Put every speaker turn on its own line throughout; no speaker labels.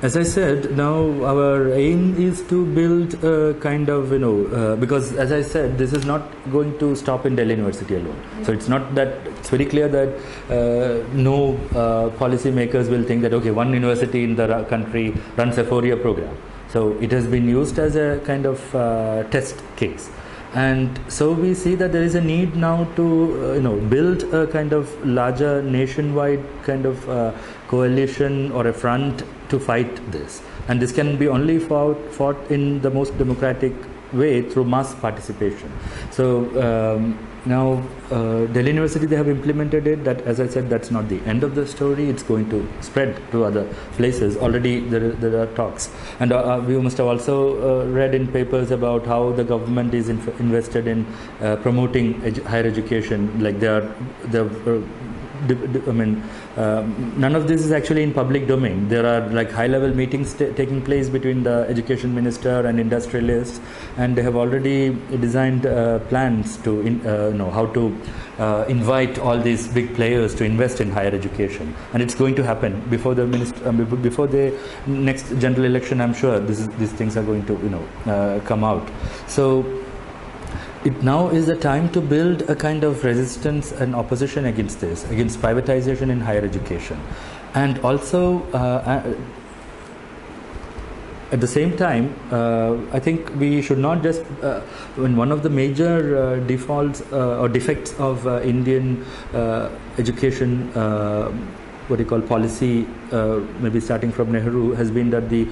as I said, now our aim is to build a kind of, because as I said, this is not going to stop in Delhi University alone. So it's not that, it's very clear that no policy makers will think that, okay, one university in the country runs a 4-year program. So it has been used as a kind of test case. And so we see that there is a need now to build a kind of larger nationwide kind of coalition or a front to fight this, and this can be only fought in the most democratic way through mass participation. So now Delhi University, they have implemented it. That, as I said, that's not the end of the story. It's going to spread to other places. Already there are talks, and we must have also read in papers about how the government is invested in promoting higher education. Like none of this is actually in public domain. There are like high-level meetings taking place between the education minister and industrialists, and they have already designed plans to how to invite all these big players to invest in higher education, and it's going to happen before the before the next general election. I'm sure these things are going to come out. So it now is the time to build a kind of resistance and opposition against this, against privatization in higher education. And also, at the same time, I think we should not just, one of the major defaults or defects of Indian education policy, maybe starting from Nehru, has been that the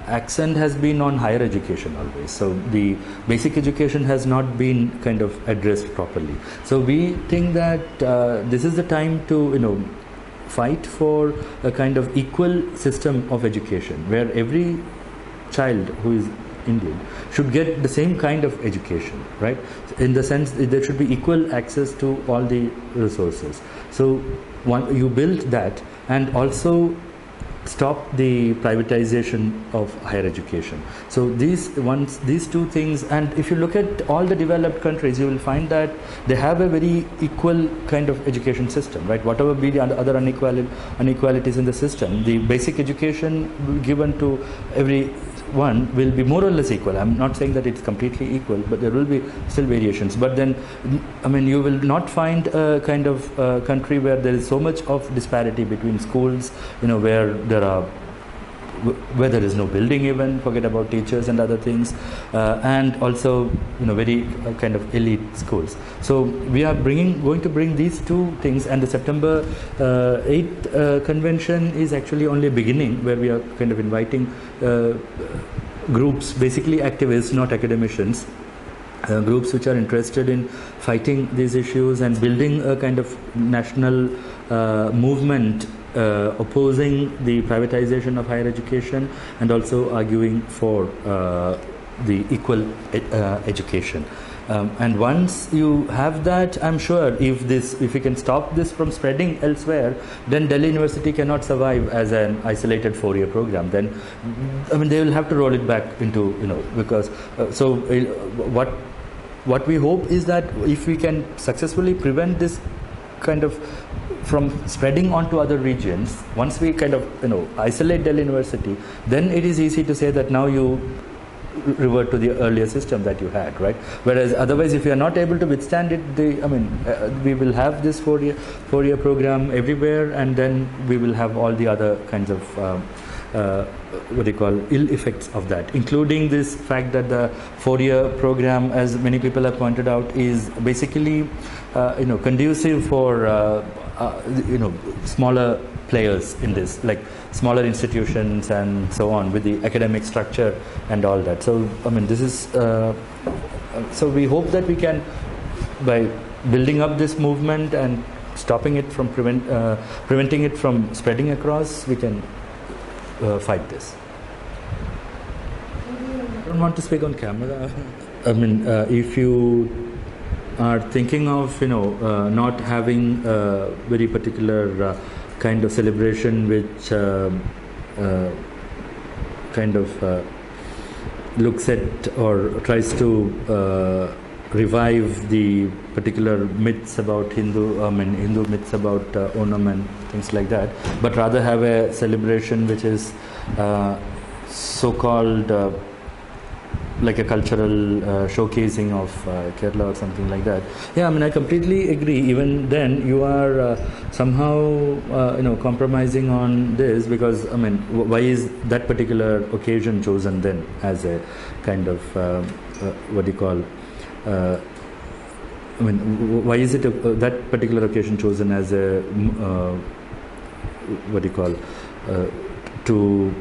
accent has been on higher education always. So the basic education has not been kind of addressed properly. So we think that this is the time to fight for a kind of equal system of education, where every child who is Indian should get the same kind of education, right? In the sense that there should be equal access to all the resources. So you build that, and also stop the privatization of higher education. So these two things, and if you look at all the developed countries, you will find that they have a very equal kind of education system, right? Whatever be the other inequalities in the system, the basic education given to everyone will be more or less equal. I'm not saying that it's completely equal, but there will be still variations. But then, you will not find a kind of country where there is so much of disparity between schools, where there is no building even, forget about teachers and other things, and also very kind of elite schools. So we are going to bring these two things, and the September 8th convention is actually only a beginning, where we are kind of inviting groups, basically activists, not academicians, groups which are interested in fighting these issues and building a kind of national movement opposing the privatization of higher education, and also arguing for the equal education. And once you have that, I'm sure if we can stop this from spreading elsewhere, then Delhi University cannot survive as an isolated 4-year program. Then, they will have to roll it back into, because what we hope is that if we can successfully prevent this kind of from spreading onto other regions, once we kind of isolate Delhi University, then it is easy to say that now you revert to the earlier system that you had, right? Whereas otherwise, if you are not able to withstand it, we will have this 4-year program everywhere, and then we will have all the other kinds of ill effects of that, including this fact that the 4-year program, as many people have pointed out, is basically conducive for smaller players in this, like smaller institutions and so on, with the academic structure and all that. So this is so we hope that we can, by building up this movement and stopping it from preventing it from spreading across, we can fight this. I don't want to speak on camera. If you are thinking of not having a very particular kind of celebration which kind of looks at or tries to revive the particular myths about Hindu myths about Onam and things like that, but rather have a celebration which is so-called like a cultural showcasing of Kerala or something like that. Yeah, I mean, I completely agree. Even then, you are somehow, compromising on this, because, I mean, why is that particular occasion chosen then as a kind of, what do you call, I mean, why is it that particular occasion chosen as a, what do you call, to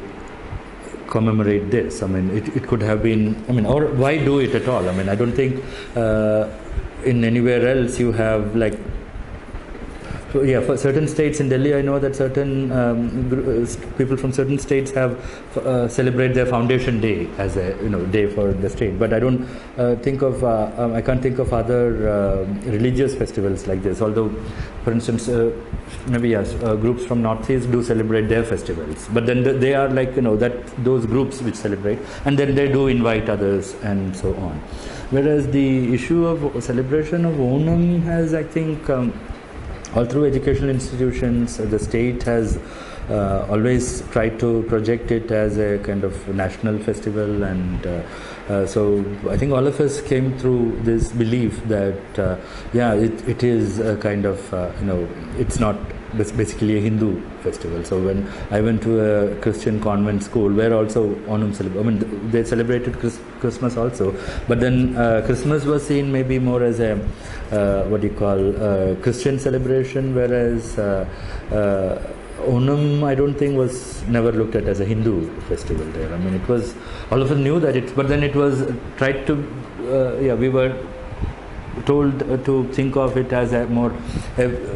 commemorate this? I mean, it could have been, I mean, or why do it at all? I mean, I don't think in anywhere else you have like, so yeah, for certain states in Delhi, I know that certain people from certain states have celebrate their foundation day as a day for the state. But I don't think of I can't think of other religious festivals like this. Although, for instance, maybe yes, groups from Northeast do celebrate their festivals. But then they are like that those groups which celebrate, and then they do invite others and so on. Whereas the issue of celebration of Onam has, I think, all through educational institutions, the state has always tried to project it as a kind of national festival, and so I think all of us came through this belief that it is a kind of it's not basically a Hindu festival. So when I went to a Christian convent school where also Onam they celebrated Christmas also, but then Christmas was seen maybe more as a Christian celebration, whereas Onam, I don't think, was never looked at as a Hindu festival there. I mean, it was, all of us knew that but then it was tried to, we were told to think of it as a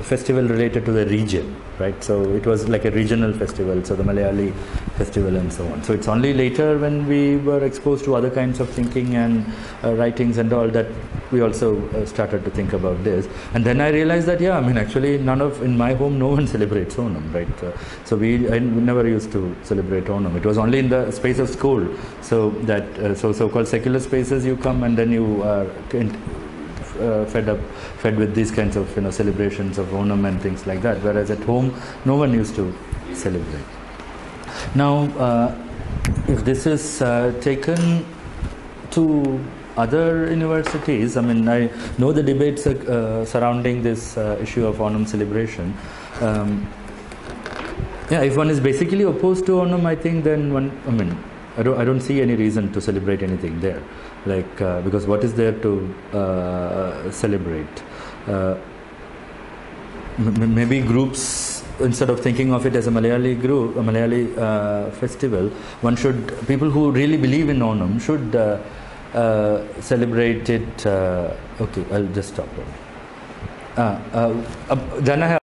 festival related to the region, right? So it was like a regional festival, so the Malayali festival and so on. So it's only later when we were exposed to other kinds of thinking and writings and all that we also started to think about this. And then I realized that, actually in my home no one celebrates Onam, right? So I never used to celebrate Onam. It was only in the space of school, so that so-called secular spaces you come and then you are fed with these kinds of celebrations of Onam and things like that, whereas at home no one used to celebrate. Now if this is taken to other universities, I mean, I know the debates surrounding this issue of Onam celebration. If one is basically opposed to Onam, I think then I don't see any reason to celebrate anything there, like because what is there to celebrate? Maybe groups, instead of thinking of it as a Malayali group, a Malayali festival, people who really believe in Onam should celebrate it. Okay, I'll just stop. Jana